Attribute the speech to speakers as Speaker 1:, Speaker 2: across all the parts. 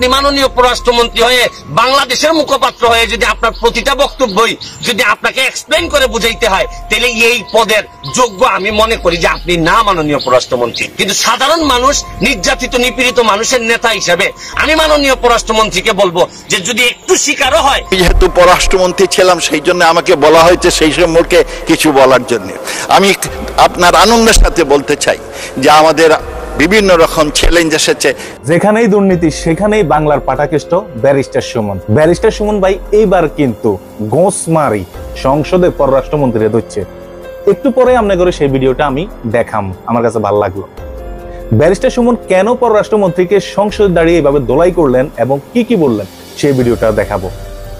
Speaker 1: আপনি মাননীয় পররাষ্ট্রমন্ত্রী হয়ে বাংলাদেশের মুখপাত্র হয়ে যদি আপনার প্রতিটা বক্তব্যই যদি আপনাকে এক্সপ্লেন করে বুঝাইতে হয়, তাহলে এই পদের যোগ্য আমি মনে করি যে আপনি না মাননীয় পররাষ্ট্রমন্ত্রী। কিন্তু সাধারণ মানুষ, নির্যাতিত নিপীড়িত মানুষের নেতা হিসেবে আমি মাননীয় পররাষ্ট্রমন্ত্রীকে বলবো যে যদি একটু স্বীকারও হয়।
Speaker 2: যেহেতু পররাষ্ট্রমন্ত্রী ছিলাম, সেই জন্য আমাকে বলা হয়েছে সেই সম্পর্কে কিছু বলার জন্য। আমি আপনার আনন্দের সাথে বলতে চাই যে আমাদের বিভিন্ন রকম চ্যালেঞ্জ এসেছে।
Speaker 3: যেখানেই দুর্নীতি সেখানেই বাংলার পাটাকেষ্ট ব্যারিস্টার সুমন। ব্যারিস্টার সুমন ভাই এইবার কিন্তু গোসমারি সংসদে পররাষ্ট্রমন্ত্রী ধরছে। একটু পরে আমনে করে সেই ভিডিওটা আমি দেখাম, আমার কাছে ভালো লাগলো। ব্যারিস্টার সুমন কেন পররাষ্ট্রমন্ত্রীকে সংসদে দাঁড়িয়ে এইভাবে দোলাই করলেন এবং কি কি বললেন সেই ভিডিওটা দেখাবো।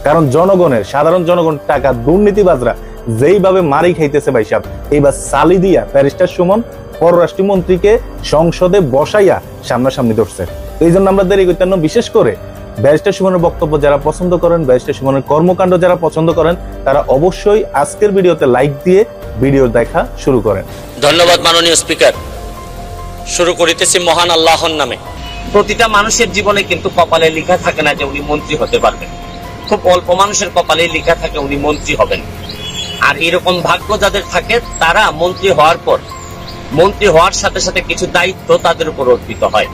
Speaker 3: কারণ জনগণের, সাধারণ জনগণ টাকা দুর্নীতিবাজরা যেইভাবে মারি খাইতেছে ভাই সাহেব, এইবার সালি দিয়া ব্যারিস্টার সুমন পররাষ্ট্রমন্ত্রীকে সংসদে বসাইয়া সামনাসামনি ধরছে। এই জন্য আমরা দেরি করতে, বিশেষ করে ব্যারিস্টার সুমনের বক্তব্য যারা পছন্দ করেন, ব্যারিস্টার সুমনের কর্মকাণ্ড যারা পছন্দ করেন, তারা অবশ্যই আজকের ভিডিওতে লাইক দিয়ে ভিডিও দেখা শুরু করেন।
Speaker 1: ধন্যবাদ মাননীয় স্পিকার। শুরু করিতেছি মহান আল্লাহর নামে। প্রতিটা মানুষের জীবনে কিন্তু কপালে লেখা থাকে না যে উনি মন্ত্রী হতে পারবেন। খুব অল্প মানুষের কপালে লেখা থাকে উনি মন্ত্রী হবেন। আর এরকম ভাগ্য যাদের থাকে তারা মন্ত্রী হওয়ার পর, মন্ত্রী হওয়ার সাথে সাথে কিছু দায়িত্ব তাদের উপর অর্পিত হয়।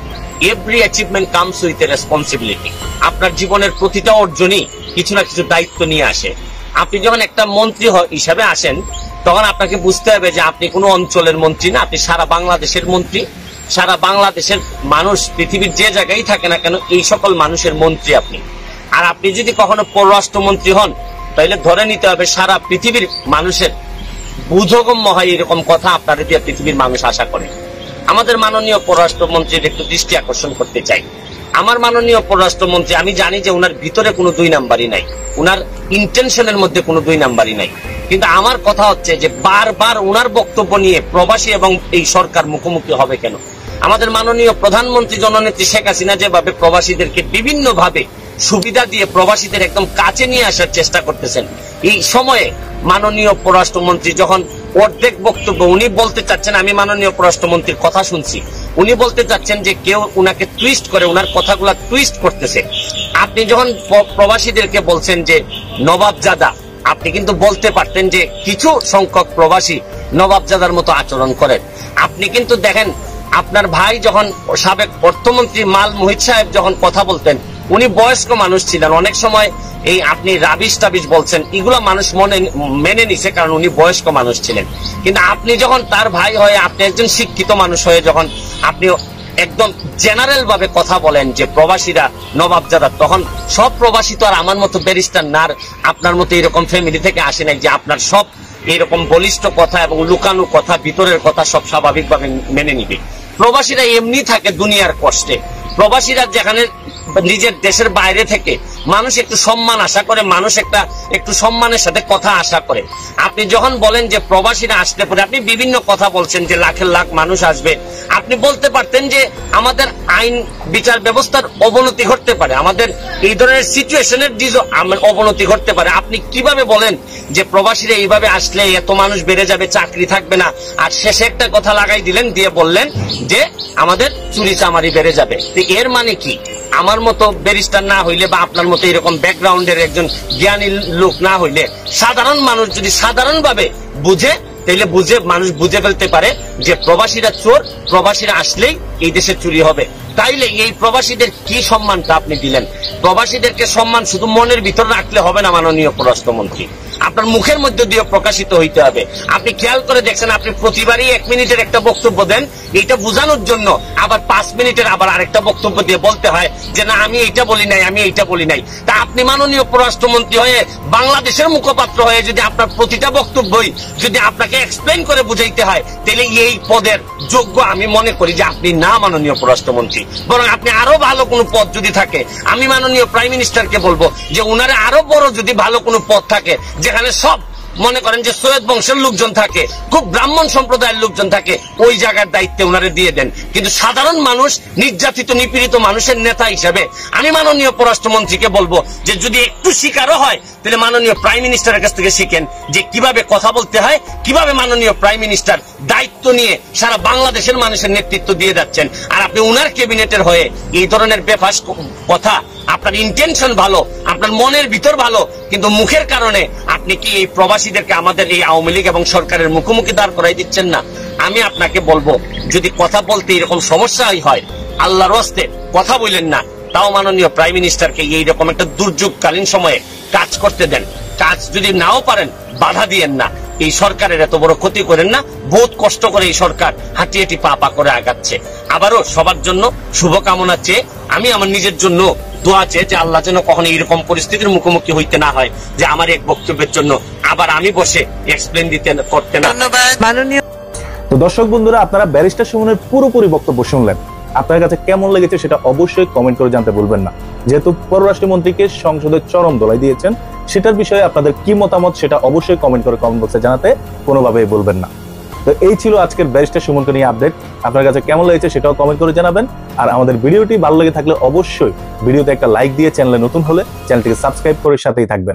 Speaker 1: Every achievement comes with a responsibility. আপনার জীবনের প্রতিটা অর্জনই কিছু না কিছু দায়িত্ব নিয়ে আসে। আপনি যখন একটা মন্ত্রী হিসাবে আসেন, তখন আপনাকে বুঝতে হবে যে আপনি কোনো অঞ্চলের মন্ত্রী না, আপনি সারা বাংলাদেশের মন্ত্রী। সারা বাংলাদেশের মানুষ, পৃথিবীর যে জায়গায় থাকে না কেন, এই সকল মানুষের মন্ত্রী আপনি। আর আপনি যদি কখনো পররাষ্ট্রমন্ত্রী হন, তাহলে ধরে নিতে হবে সারা পৃথিবীর মানুষের বুঝগম্য হয় এরকম কথা আপনার দিয়ে পৃথিবীর মানুষ আশা করে। আমাদের মাননীয় পররাষ্ট্রমন্ত্রীর একটু দৃষ্টি আকর্ষণ করতে চাই। আমার মাননীয় পররাষ্ট্রমন্ত্রী, আমি জানি যে উনার ভিতরে কোনো দুই নাম্বারই নাই, উনার ইন্টেনশনের মধ্যে কোনো দুই নাম্বারই নাই। কিন্তু আমার কথা হচ্ছে যে বারবার উনার বক্তব্য নিয়ে প্রবাসী এবং এই সরকার মুখোমুখি হবে কেন? আমাদের মাননীয় প্রধানমন্ত্রী জননেত্রী শেখ হাসিনা যেভাবে প্রবাসীদেরকে বিভিন্ন ভাবে সুবিধা দিয়ে প্রবাসীদের একদম কাছে নিয়ে আসার চেষ্টা করতেছেন, এই সময়ে মাননীয় পররাষ্ট্রমন্ত্রী যখন অর্ধেক বক্তব্য উনি বলতে চাচ্ছেন, আমি মাননীয় পররাষ্ট্রমন্ত্রীর কথা শুনছি, উনি বলতে চাচ্ছেন যে কেউ উনাকে টুইস্ট করে, উনার কথাগুলা টুইস্ট করতেছে। আপনি যখন প্রবাসীদেরকে বলছেন যে নবাবজাদা, আপনি কিন্তু বলতে পারতেন যে কিছু সংখ্যক প্রবাসী নবাবজাদার মতো আচরণ করেন। আপনি কিন্তু দেখেন, আপনার ভাই যখন সাবেক অর্থমন্ত্রী মাল মুহিত সাহেব যখন কথা বলতেন, উনি বয়স্ক মানুষ ছিলেন। অনেক সময় এই আপনি রাবিশ টাবিশ বলছেন, এগুলো মানুষ মেনে নিছে, কারণ উনি বয়স্ক মানুষ ছিলেন। কিন্তু আপনি যখন তার ভাই হয়ে, আপনি একজন শিক্ষিত মানুষ হয়ে যখন আপনি একদম জেনারেল ভাবে কথা বলেন যে প্রবাসীরা নবাবজাদা, তখন সব প্রবাসী তো আর আমার মতো ব্যারিস্টার না, আপনার মতো এরকম ফ্যামিলি থেকে আসে নাই যে আপনার সব এরকম বলিষ্ঠ কথা এবং লুকানো কথা, ভিতরের কথা সব স্বাভাবিকভাবে মেনে নিবে। প্রবাসীরা এমনি থাকে দুনিয়ার কষ্টে। প্রবাসীরা যেখানে নিজের দেশের বাইরে থেকে মানুষ একটু সম্মান আশা করে, মানুষ একটু সম্মানের সাথে কথা আশা করে। আপনি যখন বলেন যে প্রবাসীরা আসতে পারে, আপনি বিভিন্ন কথা বলছেন যে লাখের লাখ মানুষ আসবে। আপনি বলতে পারতেন যে আমাদের আইন বিচার ব্যবস্থার অবনতি ঘটতে পারে, আমাদের এই ধরনের সিচুয়েশনের অবনতি ঘটতে পারে। আপনি কিভাবে বলেন যে প্রবাসীরা এইভাবে আসলে এত মানুষ বেড়ে যাবে, চাকরি থাকবে না, আর শেষে একটা কথা লাগাই দিলেন, দিয়ে বললেন যে আমাদের চুরি চামারি বেড়ে যাবে। এর মানে কি? আমার মতো ব্যারিস্টার না হইলে বা আপনার মতো এরকম ব্যাকগ্রাউন্ডের একজন জ্ঞানী লোক না হইলে, সাধারণ মানুষ যদি সাধারণভাবে বুঝে, তাহলে মানুষ বুঝে ফেলতে পারে যে প্রবাসীরা চোর, প্রবাসীরা আসলেই এই দেশে চুরি হবে। তাইলে এই প্রবাসীদের কি সম্মানটা আপনি দিলেন? প্রবাসীদেরকে সম্মান শুধু মনের ভিতর রাখলে হবে না মাননীয় পররাষ্ট্রমন্ত্রী, আপনার মুখের মধ্যে দিয়ে প্রকাশিত হইতে হবে। আপনি খেয়াল করে দেখছেন, আপনি প্রতিবারই 1 মিনিটের একটা বক্তব্য দেন, এইটা বোঝানোর জন্য আবার 5 মিনিটের আবার আরেকটা বক্তব্য দিয়ে বলতে হয় যে না আমি এইটা বলি নাই, আমি এইটা বলি নাই। তা আপনি মাননীয় পররাষ্ট্রমন্ত্রী হয়ে বাংলাদেশের মুখপাত্র হয়ে যদি আপনার প্রতিটা বক্তব্যই যদি আপনাকে এক্সপ্লেন করে বুঝাইতে হয়, তাহলে এই পদের যোগ্য আমি মনে করি যে আপনি না মাননীয় পররাষ্ট্রমন্ত্রী। বরং আপনি আরো ভালো কোনো পদ যদি থাকে, আমি মাননীয় প্রাইম মিনিস্টারকে বলবো যে উনারে আরো বড় যদি ভালো কোনো পদ থাকে, যেখানে সব মনে করেন যে সৈয়দ বংশের লোকজন থাকে, খুব ব্রাহ্মণ সম্প্রদায়ের লোকজন থাকে, ওই জায়গার দায়িত্বে ওনারে দিয়ে দেন। কিন্তু সাধারণ মানুষ, নির্যাতিত নিপীড়িত মানুষের নেতা হিসেবে আমি মাননীয় পররাষ্ট্রমন্ত্রীকে বলবো যে যদি একটু শিকারও হয় তাহলে মাননীয় প্রাইম মিনিস্টারের কাছ থেকে শিখেন যে কিভাবে কথা বলতে হয়, কিভাবে মাননীয় প্রাইম মিনিস্টার দায়িত্ব নিয়ে সারা বাংলাদেশের মানুষের নেতৃত্ব দিয়ে যাচ্ছেন। আর আপনি উনার ক্যাবিনেটের হয়ে এই ধরনের বেফাস কথা, আপনার ইন্টেনশন ভালো, আপনার মনের ভিতর ভালো, কিন্তু মুখের কারণে আপনি কি এই প্রবাসীদেরকে আমাদের এই আওয়ামী লীগ এবং সরকারের মুখোমুখি দাঁড় করাই দিচ্ছেন না? আমি আপনাকে বলবো যদি কথা বলতে এরকম সমস্যাই হয়, আল্লাহর হস্তে কথা বললেন না, তাও মাননীয় প্রাইম মিনিস্টারকে এইরকম একটা দুর্যোগকালীন সময়ে কাজ করতে দেন। কাজ যদি নাও পারেন বাধা দিয়েন না। এই সরকারের এত বড় ক্ষতি করেন না। বহুত কষ্ট করে এই সরকার হাঁটি হাঁটি পা পা করে আগাচ্ছে। আবারও সবার জন্য শুভকামনা চেয়ে আমি আমার নিজের জন্য দোয়া চেয়ে যে আল্লাহ যেন কখনো এরকম পরিস্থিতির মুখোমুখি হইতে না হয় যে আমার এক বক্তব্যের জন্য আবার আমি বসে এক্সপ্লেন দিতে করতে না।
Speaker 4: মাননীয়
Speaker 3: তো দর্শক বন্ধুরা, আপনারা ব্যারিস্টার সুমনের পুরোপুরি বক্তব্য শুনলেন। আপনার কাছে কেমন লেগেছে সেটা অবশ্যই কমেন্ট করে জানতে ভুলবেন না। যেহেতু পররাষ্ট্রমন্ত্রীকে সংসদে চরম দোলাই দিয়েছেন, সেটার বিষয়ে আপনাদের কি মতামত সেটা অবশ্যই কমেন্ট করে কমেন্ট বক্সে জানাতে কোনোভাবেই বলবেন না। তো এই ছিল আজকের ব্যারিস্টার সুমনকে নিয়ে আপডেট। আপনার কাছে কেমন লেগেছে সেটাও কমেন্ট করে জানাবেন। আর আমাদের ভিডিওটি ভালো লেগে থাকলে অবশ্যই ভিডিওতে একটা লাইক দিয়ে, চ্যানেলে নতুন হলে চ্যানেলটিকে সাবস্ক্রাইব করে সাথেই থাকবেন।